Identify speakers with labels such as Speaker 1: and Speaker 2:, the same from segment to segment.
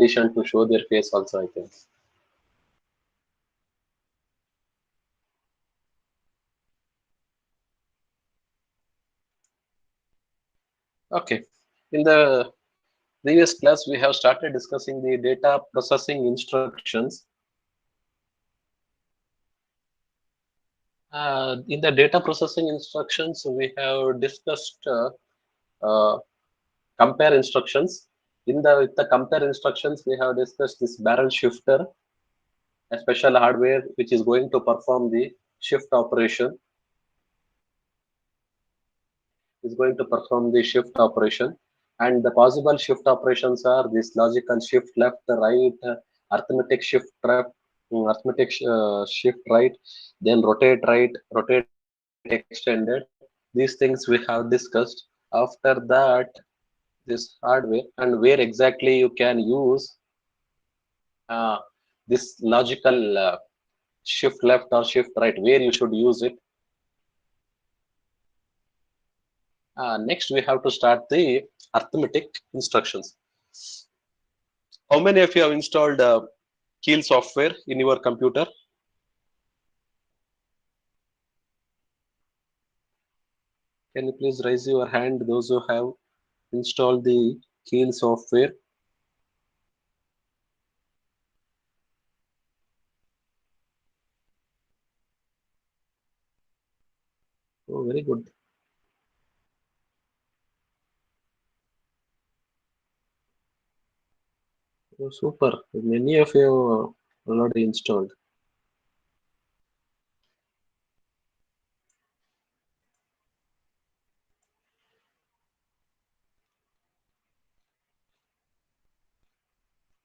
Speaker 1: petition to show their face also, I think. Okay. In the previous class, we have started discussing the data processing instructions. In the data processing instructions, we have discussed uh, compare instructions. With the compare instructions, we have discussed this barrel shifter, a special hardware which is going to perform the shift operation. Is going to perform the shift operation, and the possible shift operations are this logical shift left, right, arithmetic shift left, shift right, then rotate right, rotate extended. These things we have discussed. After that, this hardware and where exactly you can use uh, this logical shift left or shift right, where you should use it. Next, we have to start the arithmetic instructions. How many of you have installed Keel software in your computer? Can you please raise your hand, those who have installed the Keel software? Oh, very good. Oh, super. Many of you already installed.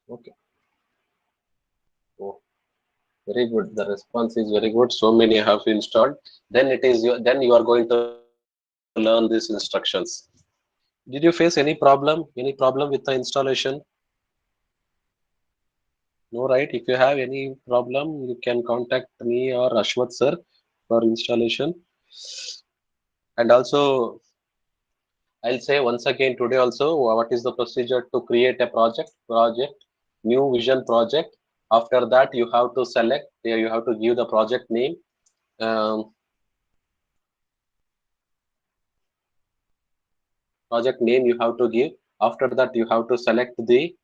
Speaker 1: Okay. Oh, very good. The response is very good. So many have installed. Then then you are going to learn these instructions. Did you face any problem? Any problem with the installation? No, right? If you have any problem, you can contact me or Ashwat sir for installation. And also, I'll say once again today also, what is the procedure to create a new vision project. After that, you have to select, you have to give the project name. Um, Project name you have to give. After that, you have to select the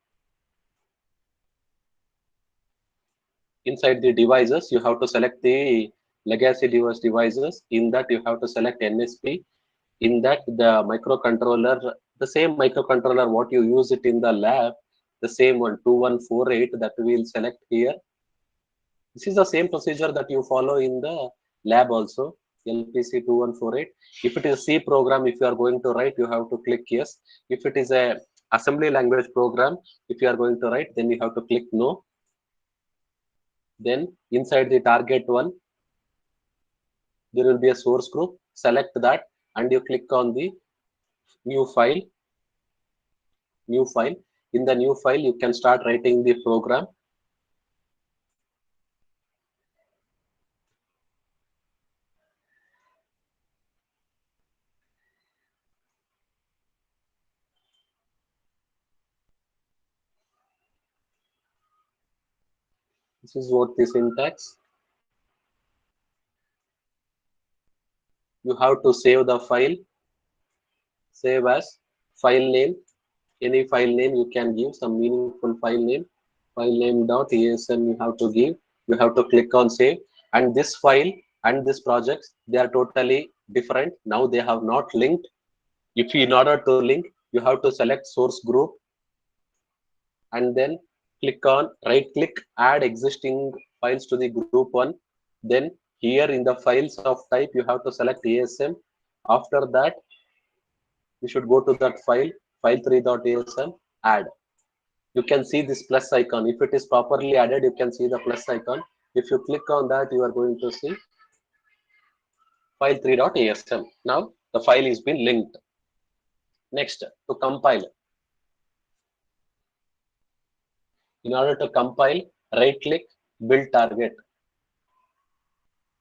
Speaker 1: inside the devices, you have to select the legacy devices. In that, you have to select NSP. In that, the microcontroller, the same microcontroller what you use it in the lab, the same one 2148 that we will select here. This is the same procedure that you follow in the lab also. LPC 2148. If it is C program, if you are going to write, you have to click yes. If it is a assembly language program, if you are going to write, then you have to click no. Then inside the target one, there will be a source group. Select that and you click on the new file. New file. In the new file, you can start writing the program. This is what the syntax. You have to save the file. Save as file name. Any file name you can give some meaningful file name. File name dot asm you have to give. You have to click on save. And this file and this project, they are totally different. Now they have not linked. If in order to link, you have to select source group and then click on right click, add existing files to the group one. Then here in the files of type, you have to select ASM. After that, you should go to that file, file3.asm, add. You can see this plus icon. If it is properly added, you can see the plus icon. If you click on that, you are going to see file3.asm. Now the file is been linked. Next, to compile. In order to compile, right click, build target.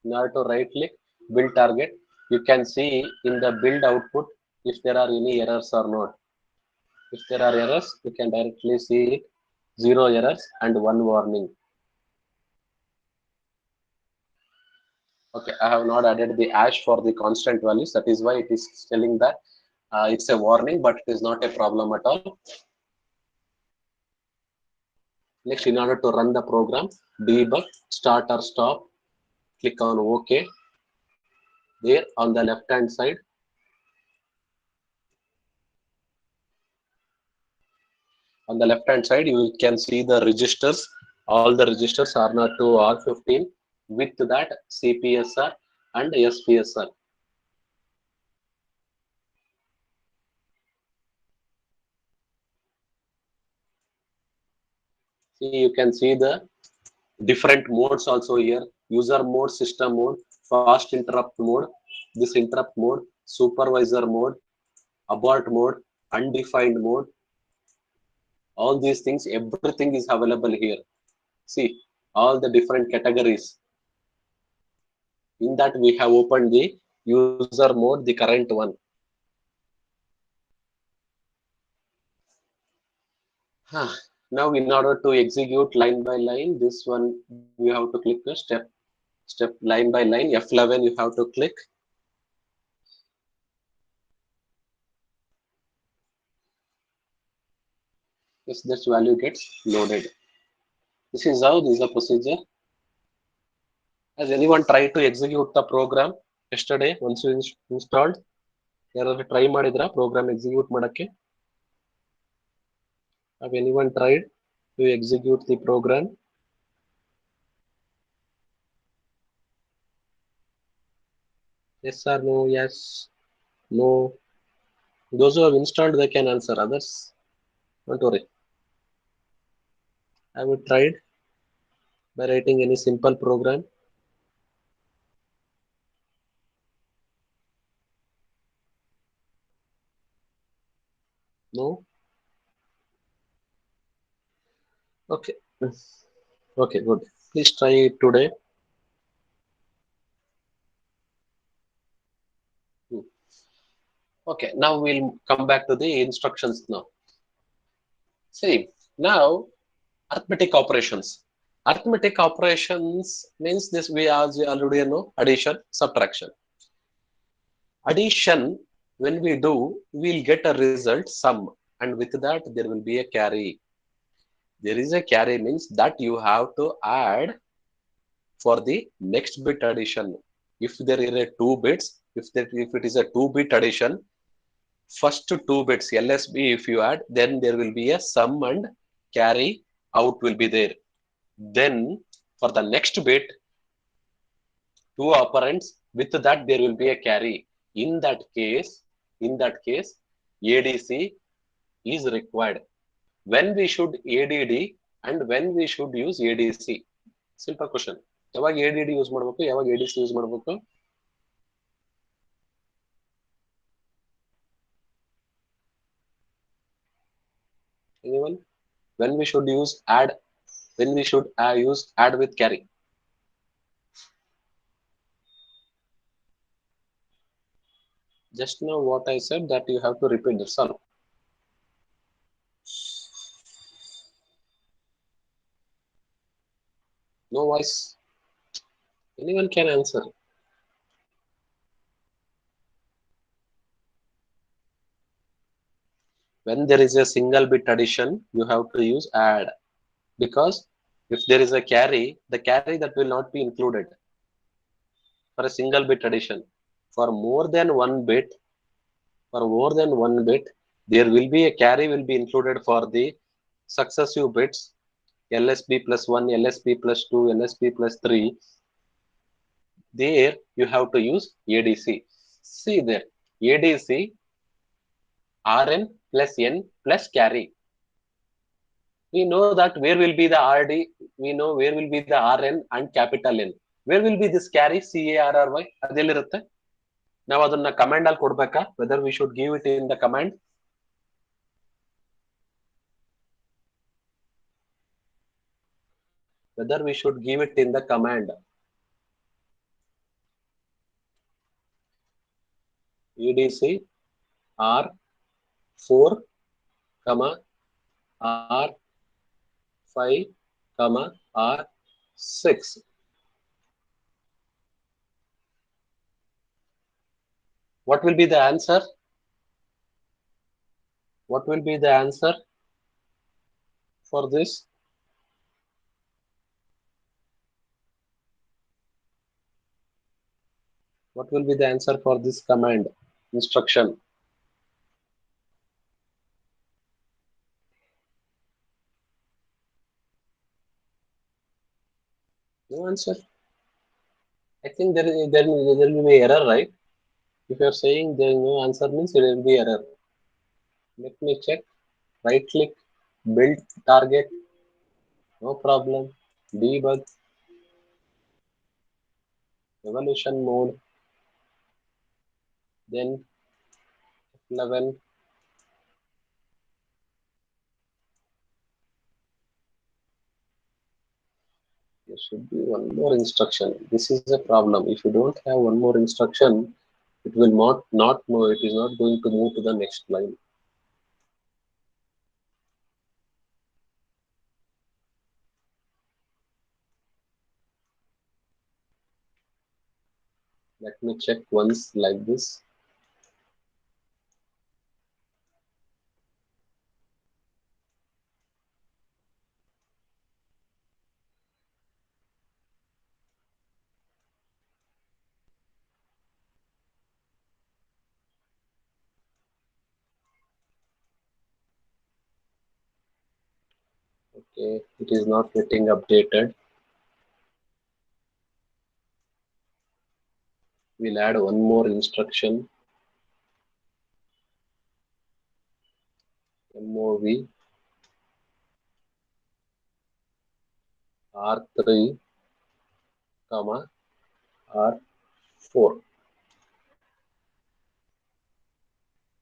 Speaker 1: In order to right click, build target, you can see in the build output if there are any errors or not. If there are errors, you can directly see it. 0 errors and 1 warning. Okay, I have not added the hash for the constant values. That is why it is telling that it's a warning, but it is not a problem at all. Next, in order to run the program, debug, start or stop, click on OK. There on the left hand side, you can see the registers. All the registers are not to R15 with that CPSR and SPSR. See, you can see the different modes also here: user mode, system mode, fast interrupt mode, this interrupt mode, supervisor mode, abort mode, undefined mode. All these things, everything is available here. See, all the different categories. In that we have opened the user mode, the current one. Now, in order to execute line by line, this one you have to click the step line by line. F11 you have to click. Yes, this value gets loaded. This is how this is the procedure. Has anyone tried to execute the program yesterday once you installed? ಯಾರಾದ್ರೂ try ಮಾಡಿದ್ರಾ program execute ಮಾಡಕ್ಕೆ? Have anyone tried to execute the program? Yes or no? Yes, no. Those who have installed, they can answer. Others, don't worry. Have you tried by writing any simple program? No? Okay. Okay, good. Please try it today. Okay, now we'll come back to the instructions now. See, now arithmetic operations. Arithmetic operations means this we already know: addition, subtraction. Addition, when we do, we'll get a result sum, and with that there will be a carry. There is a carry means that you have to add for the next bit addition. If there is a 2 bits, if it is a 2-bit addition, first 2 bits LSB if you add, then there will be a sum and carry out will be there. Then for the next bit, 2 operands, with that there will be a carry. In that case, ADC is required. When we should ADD and when we should use ADC? Simple question. ಯಾವಾಗ ADD use ಮಾಡಬೇಕು, ಯಾವಾಗ ADC use ಮಾಡಬೇಕು? Anyone? When we should use add, when we should use add with carry? Just now what I said, that you have to repeat the sum. No voice. Anyone can answer. When there is a single bit addition, you have to use add, because if there is a carry, the carry that will not be included for a single bit addition. For more than one bit, there will be a carry will be included for the successive bits: LSB plus 1, LSB plus 2, LSB plus 3. There you have to use ADC. See there, ADC Rn plus N plus carry. We know that where will be the RD, we know where will be the RN and capital N. Where will be this carry CARRY? ಅದೆಲ್ಲಿರುತ್ತೆ? ನಾವು ಅದನ್ನ command ಅಲ್ಲಿ ಕೊಡ್ಬೇಕಾ? Whether we should give it in the command? Whether we should give it in the command? EDC R4, R 5, comma, or 6. What will be the answer? What will be the answer for this? What will be the answer for this command instruction? No answer. I think there will be error, right? If you are saying there is no answer means there will be error. Let me check. Right click, build target, no problem. Debug, evolution mode, then F11. There should be one more instruction. This is a problem. If you don't have one more instruction, it will not move. It is not going to move to the next line. Let me check once like this. Okay, it is not getting updated. We'll add one more instruction. MOV R3, comma R4.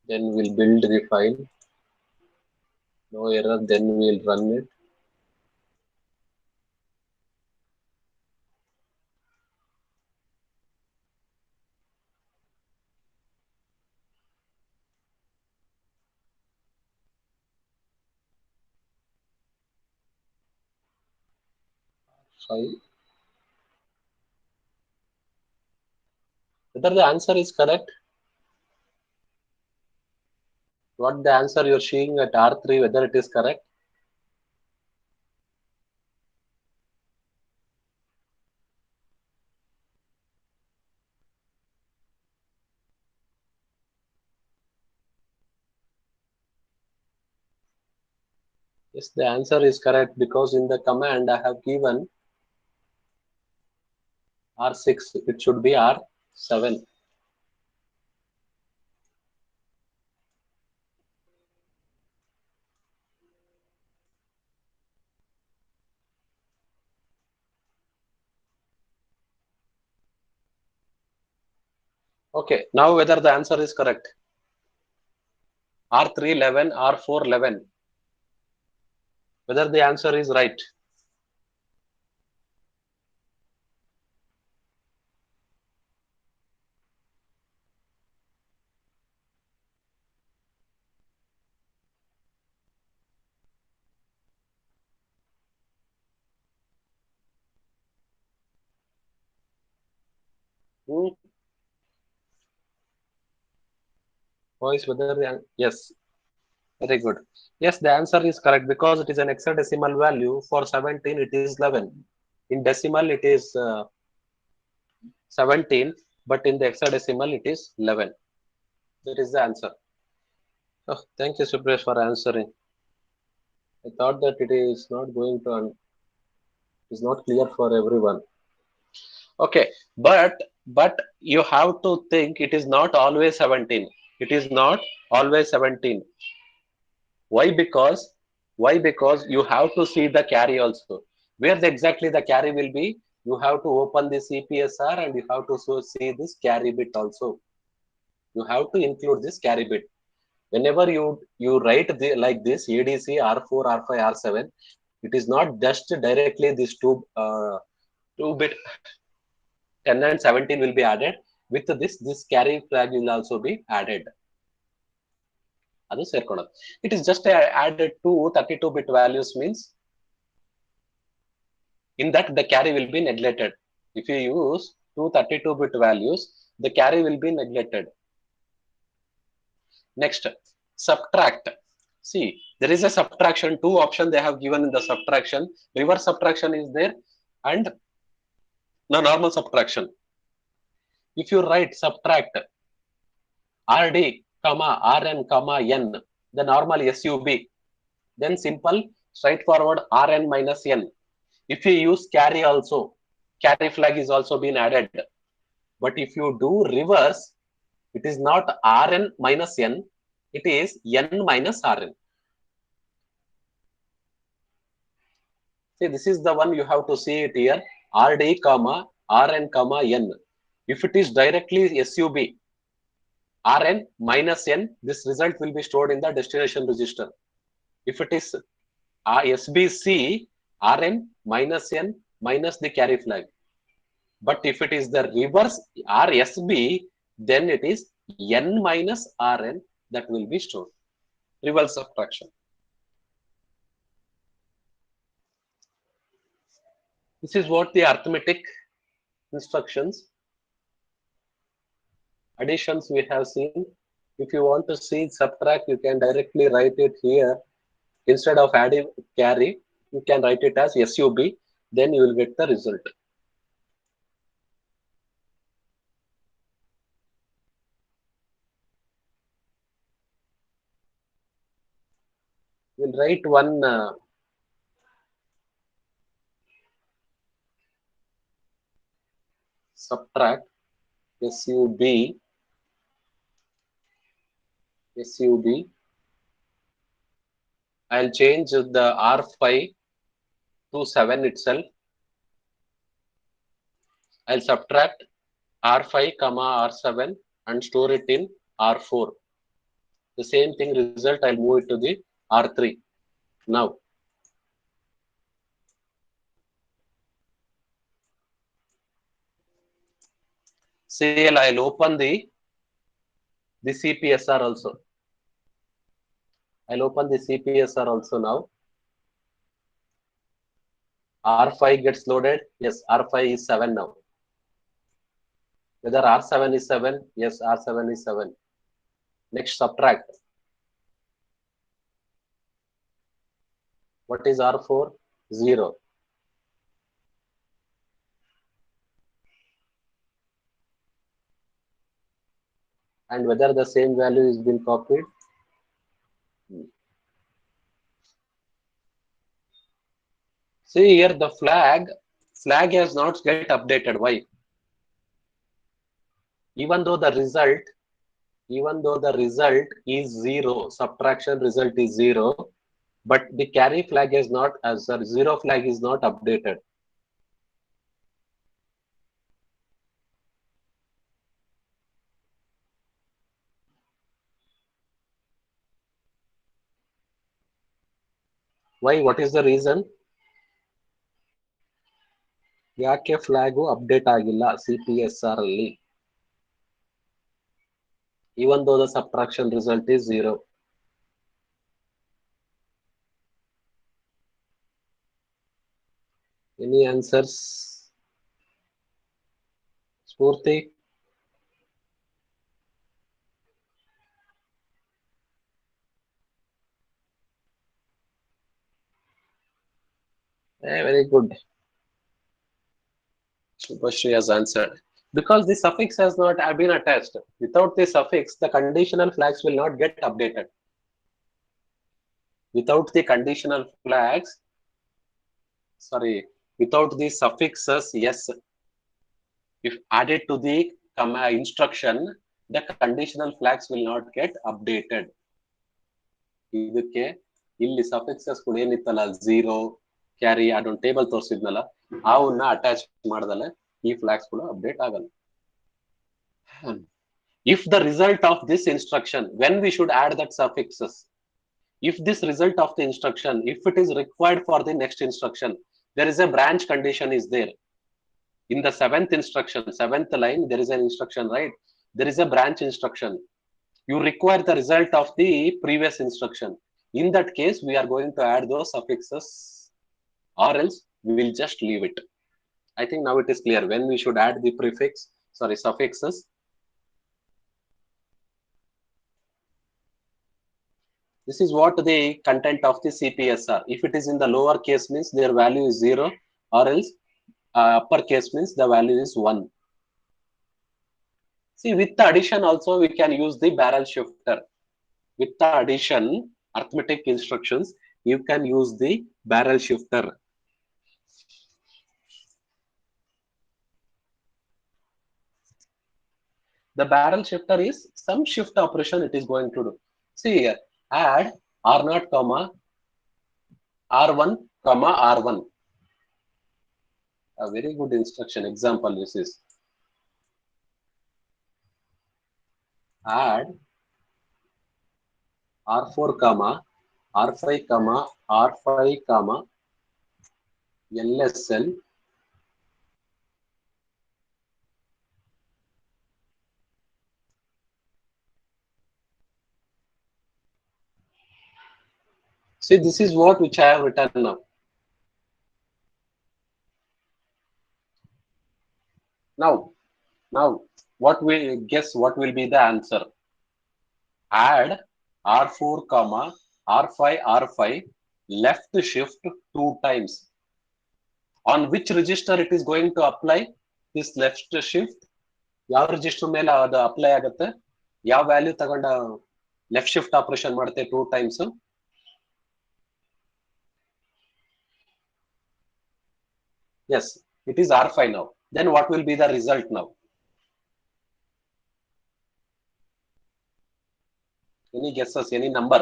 Speaker 1: Then we'll build the file. No error. Then we'll run it. File. Whether the answer is correct, what the answer you're seeing at R3, whether it is correct. Yes, the answer is correct because in the command I have given R6, it should be R7. Okay, now whether the answer is correct. R3 11, R4 11. Whether the answer is right. Hmm? Voice whether the yes, very good. Yes, the answer is correct because it is an hexadecimal value. For 17, it is 11. In decimal, it is 17, but in the hexadecimal, it is 11. That is the answer. Oh, thank you, Supresh, for answering. I thought that it is not going to, is not clear for everyone. Okay, but you have to think it is not always 17. It is not always 17. Why? Because you have to see the carry also. Where exactly the carry will be, you have to open the CPSR and you have to see this carry bit also. You have to include this carry bit. Whenever you write like this ADC R4, R5, R7, it is not just directly this two bit 10 and 17 will be added. With this carry flag will also be added. It is just added to 32-bit values means In that, the carry will be neglected. If you use two 32-bit values, the carry will be neglected. Next, subtract. See, there is a subtraction, two options they have given in the subtraction. Reverse subtraction is there and the normal subtraction. If you write subtract RD, comma, RN, comma, N, the normal SUB, then simple, straightforward RN minus N. If you use carry also, carry flag is also been added. But if you do reverse, it is not Rn minus N, it is N minus Rn. See, this is the one you have to see it here, RD, comma, Rn, comma, N. If it is directly SUB, Rn minus N, this result will be stored in the destination register. If it is SBC, Rn minus N minus the carry flag. But if it is the reverse RSB, then it is N minus Rn that will be stored. Reverse subtraction. This is what the arithmetic instructions. Additions we have seen. If you want to see subtract, you can directly write it here. Instead of adding carry, you can write it as SUB, then you will get the result. We'll write one subtract SUB, I'll change the R5 to 7 itself. I'll subtract R5, comma R7 and store it in R4. The same thing result, I'll move it to the R3. Now, say I'll open the CPSR also. I'll open the CPSR also now. R5 gets loaded. Yes, R5 is 7 now. Whether R7 is 7? Yes, R7 is 7. Next, subtract. What is R4? 0. And whether the same value is been copied? See here, the flag has not get updated. Why? Even though the result is 0, subtraction result is 0, but the carry flag is not, as the 0 flag is not updated. Why? What is the reason? ಯಾಕೆ flag update ಆಗಿಲ್ಲ CPSR ಅಲ್ಲಿ? Even though the subtraction result is 0. Any answers? Spurti? Very good. Shubhashri has answered. Because the suffix has not been attached. Without the suffix, the conditional flags will not get updated. Without the conditional flags, without the suffixes, yes, if added to the instruction, the conditional flags will not get updated. ಇದಕ್ಕೆ ಇಲ್ಲಿ ಸಫಿಕ್ಸಸ್ ಕೂಡ ಏನಿತ್ತಲ್ಲ, 0, carry, ಅದೊಂದು table ತೋರಿಸಿದ್ನಲ್ಲ, ಅವನ್ನ attach ಮಾಡದಲ್ಲ ಈ flags ಕೂಡ update ಆಗಲ್ಲ. If the result of this instruction, when we should add that suffixes, if this result of the instruction, if it is required for the next instruction, there is a branch condition is there. In the 7th instruction, 7th line, there is an instruction, right? There is a branch instruction. You require the result of the previous instruction. In that case, we are going to add those suffixes, or else we will just leave it. I think now it is clear when we should add the suffixes. This is what the content of the CPSR. If it is in the lower case means their value is 0, or else upper case means the value is 1. See, with the addition also we can use the barrel shifter. With the addition arithmetic instructions, you can use the barrel shifter. The barrel shifter is some shift operation it is going to do. See here, add R0 comma R1 comma R1. A very good instruction example this is. Add R4 comma R5 comma R5 comma LSL See, this is what which I have written now. Now, what will guess what will be the answer? Add R4 comma R5 R5 left shift 2 times. On which register it is going to apply this left shift? ಯಾವ register ಮೇಲೆ ಅದು apply ಆಗುತ್ತೆ? ಯಾವ value ತಗೊಂಡ left shift operation ಮಾಡುತ್ತೆ 2 times? Yes, it is R5 now. Then what will be the result now? Any guesses? Any number?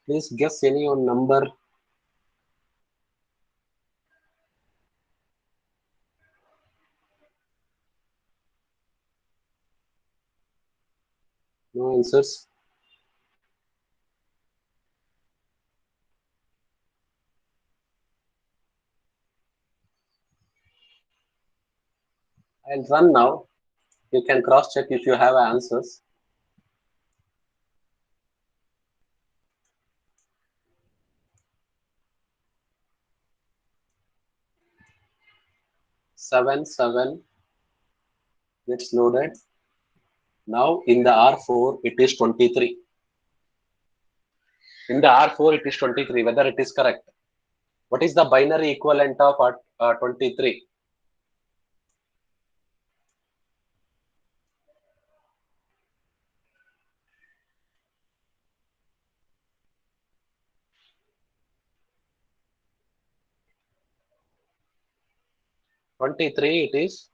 Speaker 1: Please guess any on number. No answers. I'll run now. You can cross check if you have answers. Seven gets loaded. Now in the R4 it is 23. In the R4 it is 23. Whether it is correct? What is the binary equivalent of 23? It is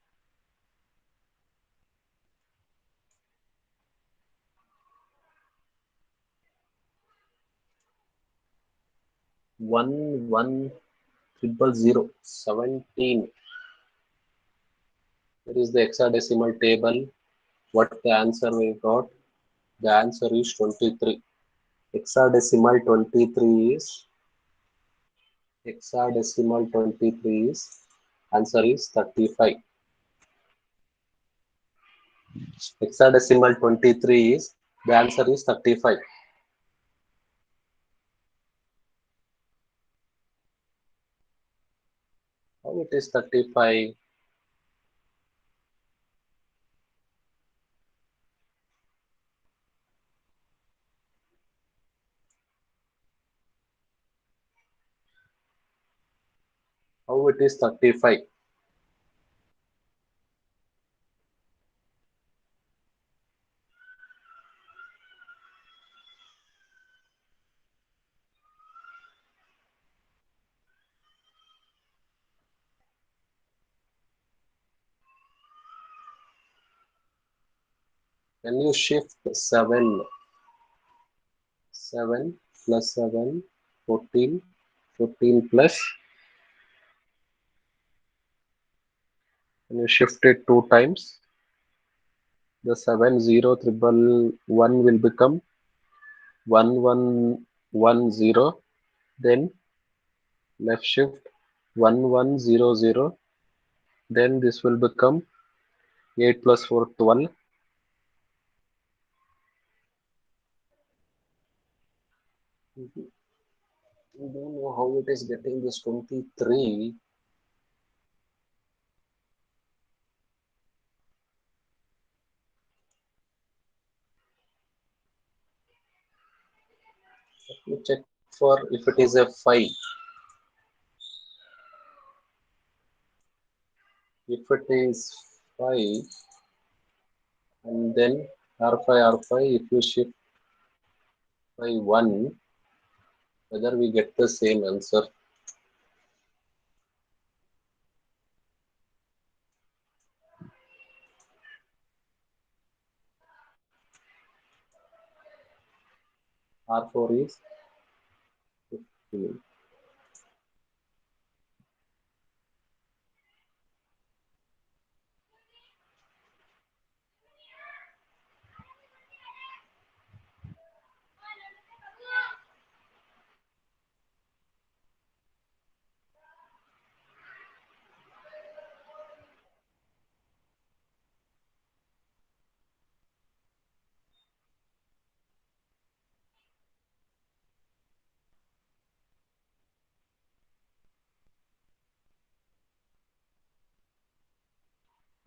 Speaker 1: 11000 17. That is the hexadecimal table. What the answer we got? The answer is 23. Hexadecimal 23 is answer is 35. Hexadecimal 23 is the answer is 35. How it is 35? How it is 35? When you shift 7 plus 7, 14, 14 plus, when you shift it 2 times, the 70 triple 1 will become 11 1 0, then left shift 1 1 0 0, then this will become 8 plus 4 12. I don't know how it is getting this 23. Let me check for if it is a 5. If it is 5, and then R5, if you shift by 1, whether we get the same answer. R4 is 15.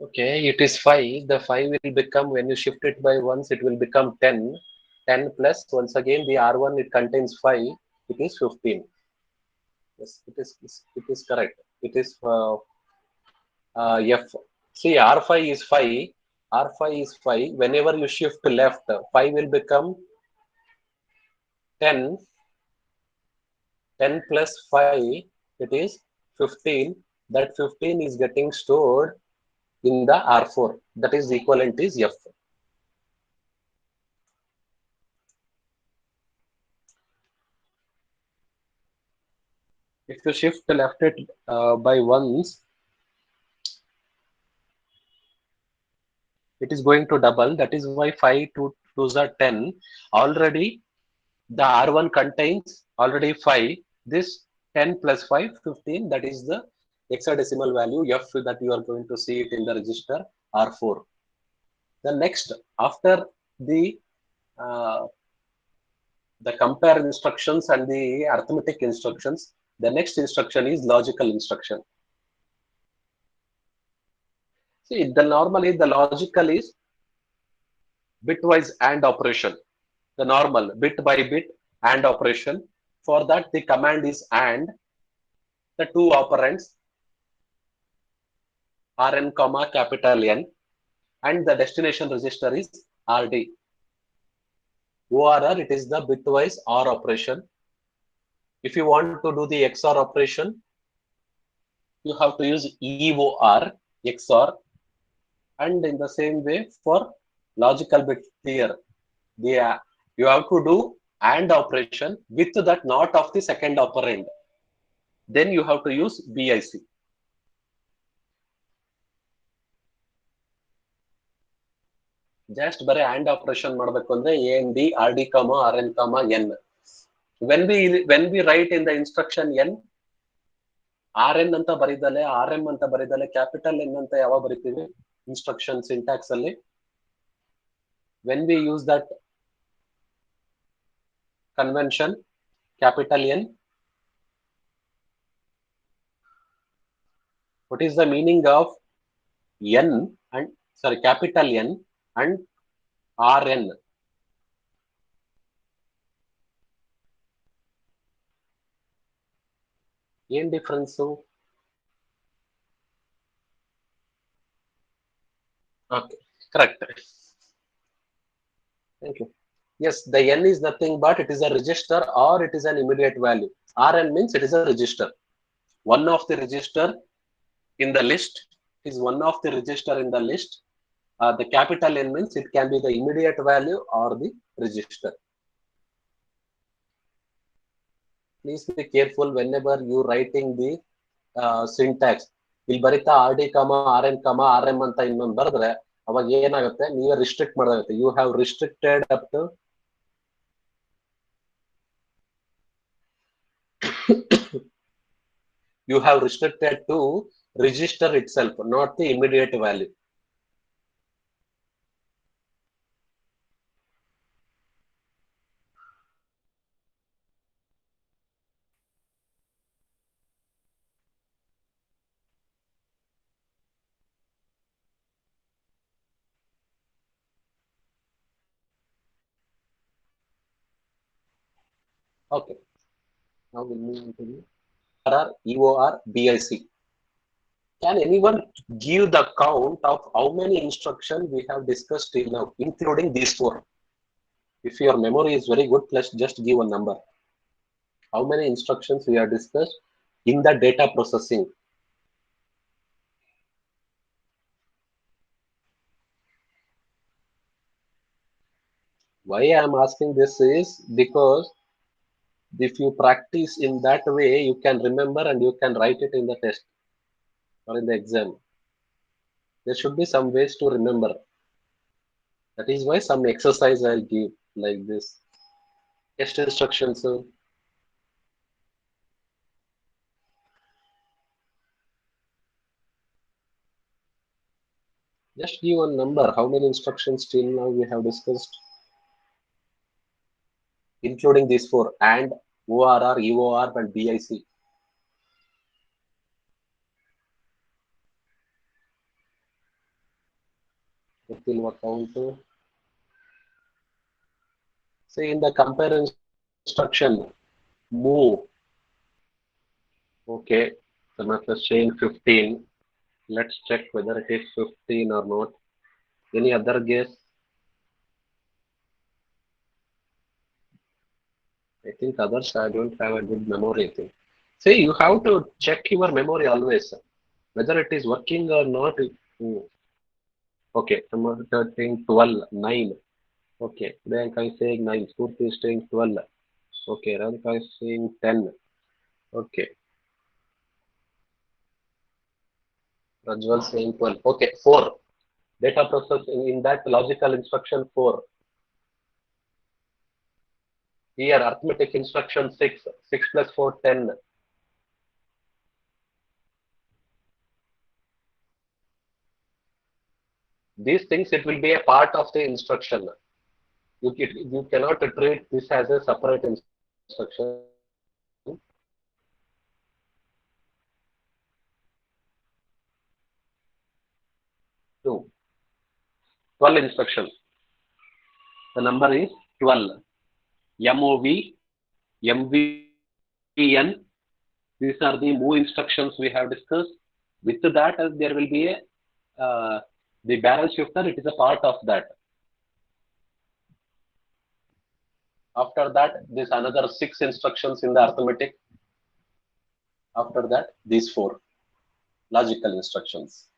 Speaker 1: Okay, it is 5. The 5 will become, when you shift it by once, it will become 10. 10 plus, once again, the R1, it contains 5. It is 15. Yes, it is correct. It is F. See, R5 is 5. R5 is 5. Whenever you shift left, 5 will become 10. 10 plus 5, it is 15. That 15 is getting stored in the R4. That is equivalent is F. If you shift left it by ones, it is going to double. That is why 5 to 2s are 10. Already the R1 contains already 5. This 10 plus 5, 15. That is the hexadecimal value F that you are going to see it in the register R4. The next, after uh, the compare instructions and the arithmetic instructions, the next instruction is logical instruction. See, normally the logical is bitwise AND operation. The normal bit by bit AND operation. For that, the command is AND. The two operands Rn comma capital N, and the destination register is RD. ORR, it is the bitwise OR operation. If you want to do the XOR operation, you have to use EOR, XOR, and in the same way for logical bit here, you have to do AND operation with that not of the second operand. Then you have to use BIC. Just bare AND operation ಮಾಡಬೇಕು ಅಂದ್ರೆ AND RD, RN, N. When we write in the instruction N, RN ಅಂತ ಬರಿದಲೆ RM ಅಂತ ಬರಿದಲೆ capital N ಅಂತ ಯಾವಾಗ ಬರಿತೀವಿ instruction syntax ಅಲ್ಲಿ? When we use that convention capital N, what is the meaning of N and capital N and RN? ಏನ್ difference? Okay, correct. Thank you. Yes, the N is nothing but it is a register or it is an immediate value. RN means it is a register. One of the register in the list is one of the register in the list. The capital N means it can be the immediate value or the register. Please be careful whenever you writing the syntax. ಇಲ್ಲಿ ಬರಿತಾ RD, RN, RM ಅಂತ ಇನ್ನೊಂದು ಬರೆದ್ರೆ ಅವಾಗ ಏನಾಗುತ್ತೆ, ನೀವೇ restrict ಮಾಡಾಗುತ್ತೆ. You have restricted up to You have restricted to register itself, not the immediate value. Okay. Now we'll move on to the ORR, EOR, BIC. Can anyone give the count of how many instructions we have discussed till now, including these four? If your memory is very good, let's just give a number. How many instructions we have discussed in the data processing? Why I am asking this is because if you practice in that way, you can remember and you can write it in the test or in the exam. There should be some ways to remember. That is why some exercise I'll give like this. Test instructions. Just give a number. How many instructions till now we have discussed, including these four and ORR, EOR, and BIC. Till what count? Say in the compare instruction, move. Okay, the method saying 15. Let's check whether it is 15 or not. Any other guess? I think others I don't have a good memory thing. See, you have to check your memory always, whether it is working or not. Hmm. Okay, someone is saying 12, 9. Okay, Priyanka is saying 9. Spurti is saying 12. Okay, Radhika is saying 10. Okay, Rajwal saying 12. Okay, 4. Data process in that logical instruction 4. Here, arithmetic instruction 6. 6 plus 4, 10. These things, it will be a part of the instruction. You cannot treat this as a separate instruction. 2. 12 instructions. The number is 12. MOV, MVN. These are the move instructions we have discussed. With that, there will be a the barrel shifter. It is a part of that. After that, there's another 6 instructions in the arithmetic. After that, these 4 logical instructions.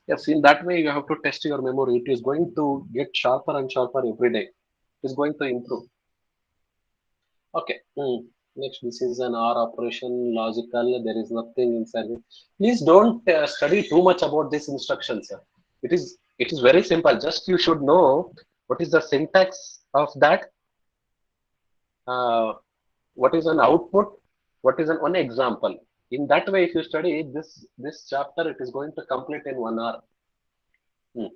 Speaker 1: Yes, in that way, you have to test your memory. It is going to get sharper and sharper every day. It is going to improve. Okay. Next, this is an R operation, logical. There is nothing inside it. Please don't study too much about these instructions. Sir. It is very simple. Just you should know what is the syntax of that. What is an output? What is an one example? In that way, if you study this chapter, it is going to complete in 1 hour. Hmm.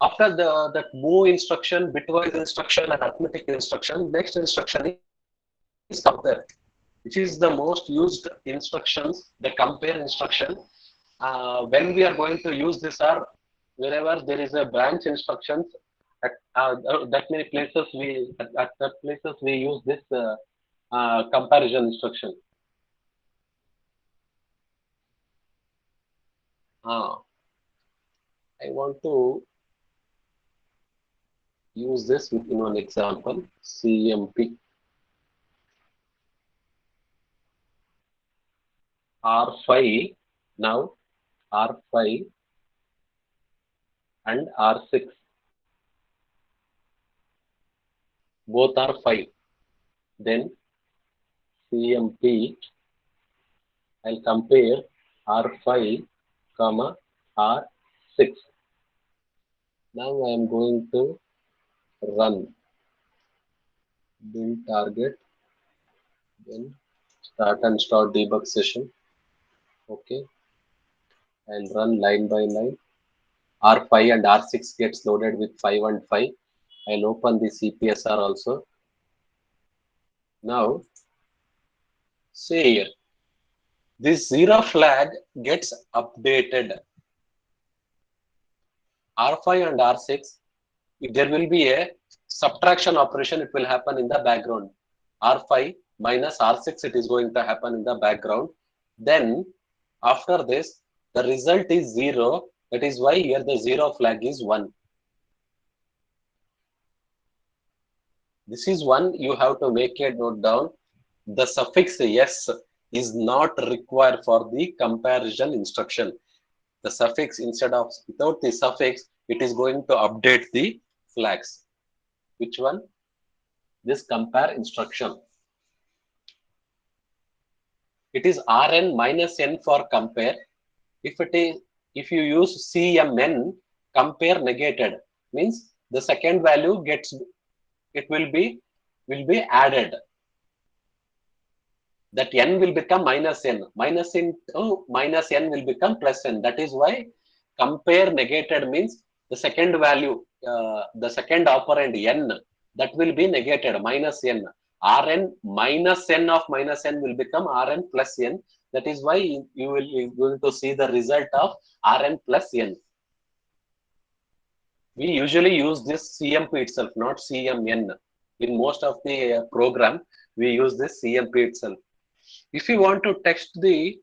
Speaker 1: After that move instruction, bitwise instruction, and arithmetic instruction, next instruction is compare, which is the most used instructions, the compare instruction. When we are going to use this are wherever there is a branch instructions at that many places at that places we use this comparison instruction. I want to use this in one example, CMP R5, now R5 and R6, both are 5. Then CMP, I'll compare R5 comma R6. Now I am going to run build target, then Start and start debug session. Okay, I'll run line by line. R5 and R6 gets loaded with 5 and 5. I'll open the CPSR also. Now, see here, this zero flag gets updated. R5 and R6, there will be a subtraction operation, it will happen in the background. R5 minus R6, it is going to happen in the background. Then, after this, the result is 0. That is why here the zero flag is 1. This is one you have to make a note down. The suffix yes is not required for the comparison instruction. The suffix without the suffix, it is going to update the flags. Which one? This compare instruction. It is rn minus n for compare. If you use cmn, compare negated, means the second value will be added. That n will become minus n. Minus minus n will become plus n. That is why compare negated means the second value, the second operand n, that will be negated, minus n. Rn minus n of minus n will become Rn plus n. That is why you will be going to see the result of Rn plus n. We usually use this CMP itself, not CMN. In most of the program, we use this CMP itself. If you want to text the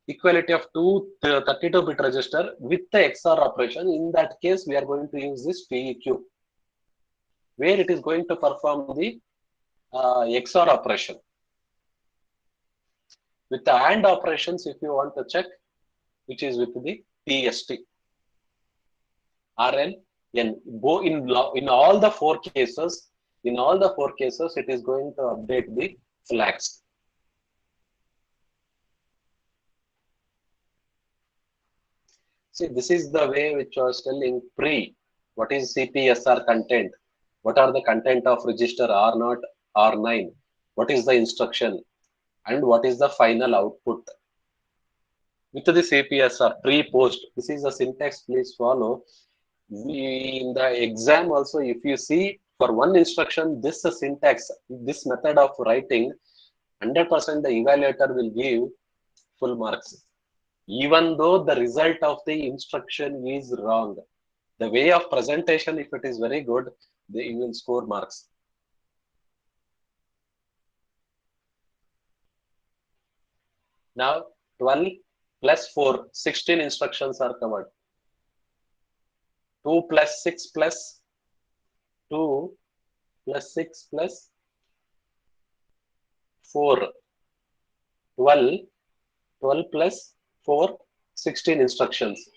Speaker 1: equality of two 32-bit register with the XOR operation, in that case, we are going to use this TEQ, where it is going to perform the XOR operation. With the AND operations, if you want to check, which is with the TST, RN, N. In all the four cases, it is going to update the flags. See, this is the way which I was telling pre. What is CPSR content? What are the content of register R0, R9? What is the instruction? And what is the final output? With the CPSR, pre-post, this is the syntax, please follow. In the exam also, if you see for one instruction, this syntax, this method of writing, 100% the evaluator will give full marks. Even though the result of the instruction is wrong. The way of presentation, if it is very good, they will score marks. Now, 12 plus 4, 16 instructions are covered. 2 plus 6 plus 2 plus 6 plus 4. 12, 12 plus 4, 16 instructions.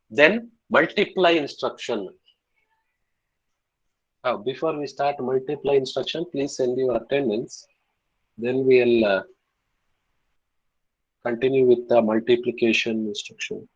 Speaker 1: Then multiply instruction. Before we start multiply instruction, please send your attendance. Then we'll continue with the multiplication instruction.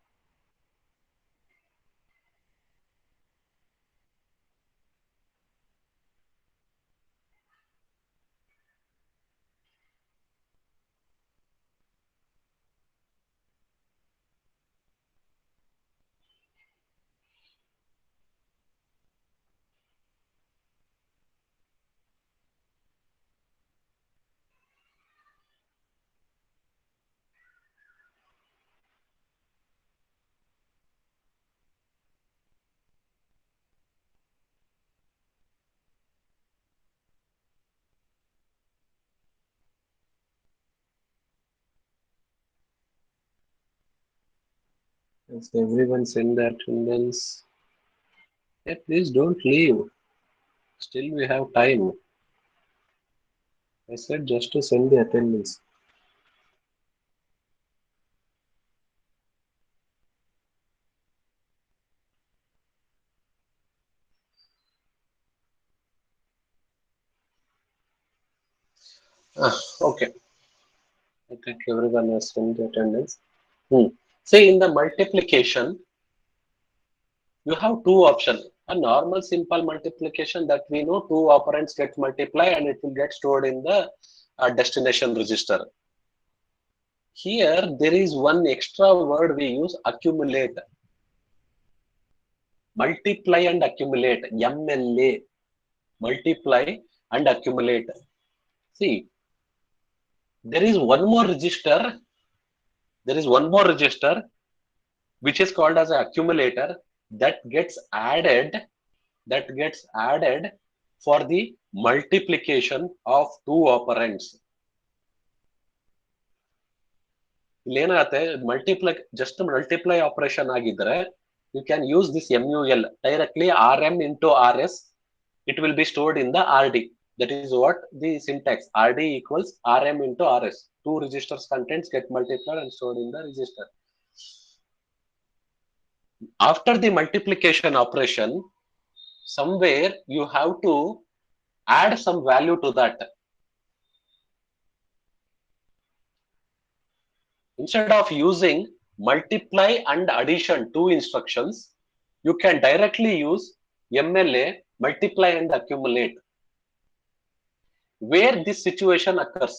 Speaker 1: Yes, everyone send the attendance. Yeah, please don't leave. Still we have time. I said just to send the attendance. Okay. I think everyone has sent the attendance. Say in the multiplication, you have two options. A normal simple multiplication that we know, two operands get multiplied and it will get stored in the destination register. Here there is one extra word we use, accumulate. Multiply and accumulate, MLA. Multiply and accumulate. See, there is one more register. There is one more register which is called as an accumulator that gets added. That gets added for the multiplication of two operands. Multiply, just multiply operation agidre, you can use this MUL directly, RM into RS. It will be stored in the RD. That is what the syntax, RD equals RM into RS. Two registers contents get multiplied and stored in the register. After the multiplication operation, somewhere you have to add some value to that. Instead of using multiply and addition two instructions, you can directly use MLA, multiply and accumulate. Where this situation occurs,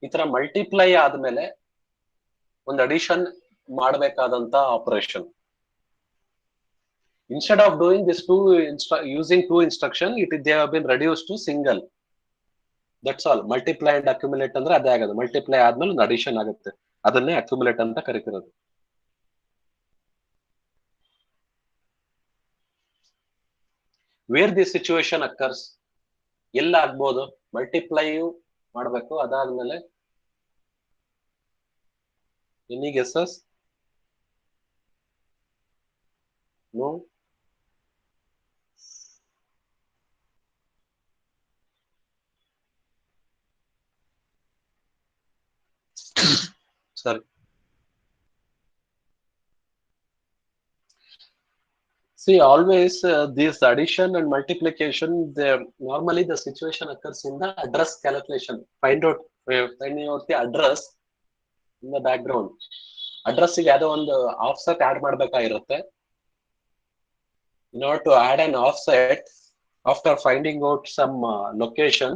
Speaker 1: itra multiply ಆದ್ಮೇಲೆ ಒಂದು addition ಮಾಡಬೇಕಾದಂತ operation. Instead of doing this using two instruction, they have been reduced to single. That's all. Multiply and accumulate ಅಂದ್ರೆ ಅದೇ ಆಗೋದು. Multiply ಆದ್ಮೇಲೆ ಒಂದು addition ಆಗುತ್ತೆ. ಅದನ್ನೇ accumulate ಅಂತ ಕರಿತಿರೋದು. Where this situation occurs, ಎಲ್ಲ ಆಗ್ಬೋದು. Multiply ಮಾಡಬೇಕು, ಅದಾದ್ಮೇಲೆ any guesses? No? Sorry. See, always this addition and multiplication, normally the situation occurs in the address calculation. Finding out the address in the background. Address ಗೆ ಯಾವುದೋ ಒಂದು offset add ಮಾಡಬೇಕಾಗಿರುತ್ತೆ. In order to add an offset, after finding out some location,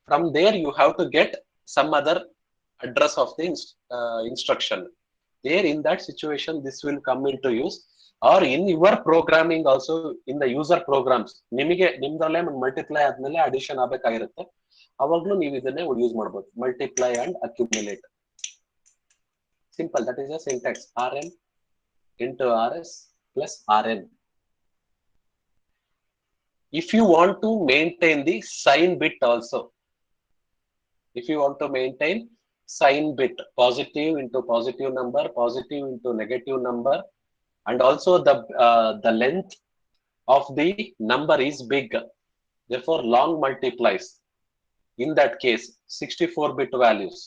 Speaker 1: from there you have to get some other address of the instruction. There, in that situation, this will come into use. Or in your programming also, in the user programs, ನಿಮಗೆ ನಿಮ್ದಲ್ಲೇ multiply ಆದ್ಮೇಲೆ addition ಆಗಬೇಕಾಗಿರುತ್ತೆ. ಅವಾಗಲೂ ನೀವು ಇದನ್ನೇ use ಮಾಡಬಹುದು. Multiply and accumulate. Simple. That is a syntax. RM into RS plus RN. If you want to maintain the sign bit also, if you want to maintain sign bit, positive into positive number, positive into negative number, and also the length of the number is big, therefore long multiplies. In that case, 64-bit values.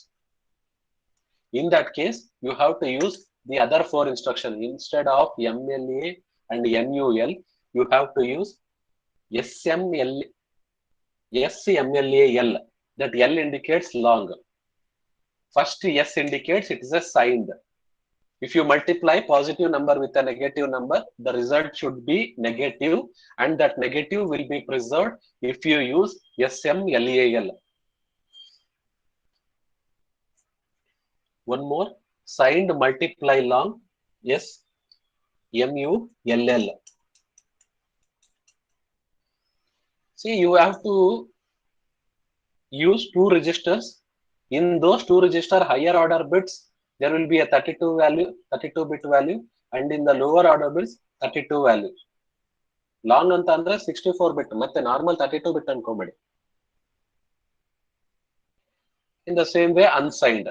Speaker 1: In that case, you have to use the other four instructions. Instead of MLA and MUL, you have to use SMLAL. That L indicates long. First S indicates it is a signed. If you multiply positive number with a negative number, the result should be negative, and that negative will be preserved if you use SMLAL. One more, signed multiply long, SMULL. See, you have to use two registers. In those two register higher order bits, there will be a 32-bit value, and in the lower order bits, 32 value. Long anta andre 64-bit, ಮತ್ತೆ normal 32-bit ಅನ್ಕೊಂಬೇಡಿ. In the same way, unsigned,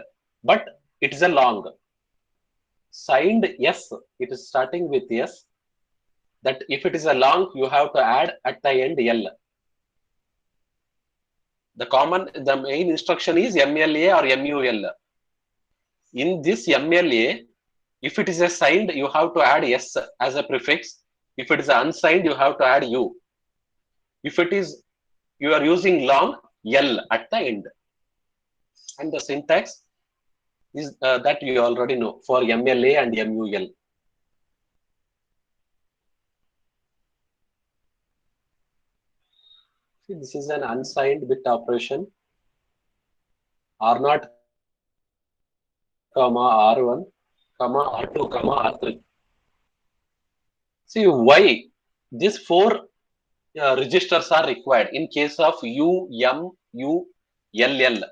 Speaker 1: but it is a long. Signed S, it is starting with S. That if it is a long, you have to add at the end L. The main instruction is MLA or MUL. In this MLA, if it is a signed, you have to add S as a prefix. If it is unsigned, you have to add U. If it is, you are using long, L at the end. And the syntax is that you already know for MLA and MUL. See, this is an unsigned bit operation. R0, R1, R2, R3. See why these four registers are required in case of U, M, U, L, L.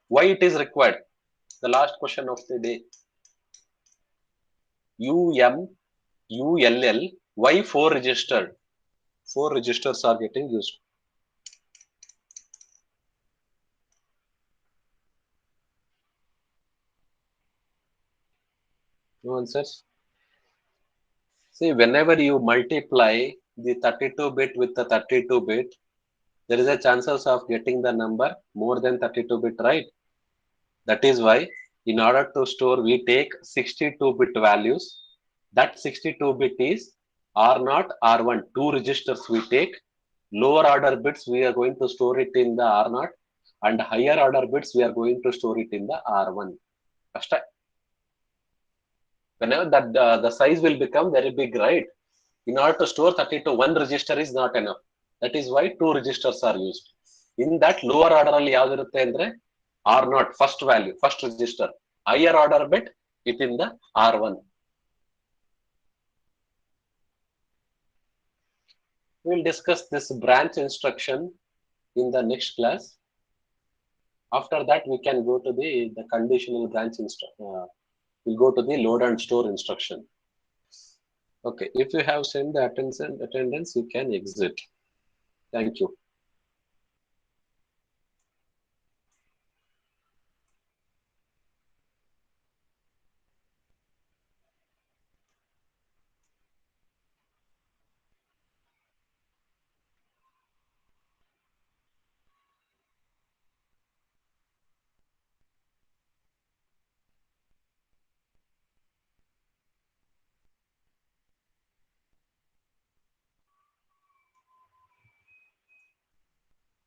Speaker 1: Why it is required? The last question of the day. U, M, U, L, L. Why 4 registered? 4 registers are getting used. No answers? See, whenever you multiply the 32-bit with the 32-bit, there is a chances of getting the number more than 32-bit, right? That is why in order to store, we take 62-bit values. That 62-bit is R0, R1, two registers we take. Lower order bits, we are going to store it in the R0, and higher order bits, we are going to store it in the R1. Whenever that the size will become very big, right? In order to store 32, one register is not enough. That is why two registers are used. In that lower order alli yavadu irutte andre R0 first value, first register. Higher order bit it in the R1. We will discuss this branch instruction in the next class. After that, we can go to the conditional branch instruction. We'll go to the load and store instruction. Okay, if you have sent the attendance, you can exit. Thank you.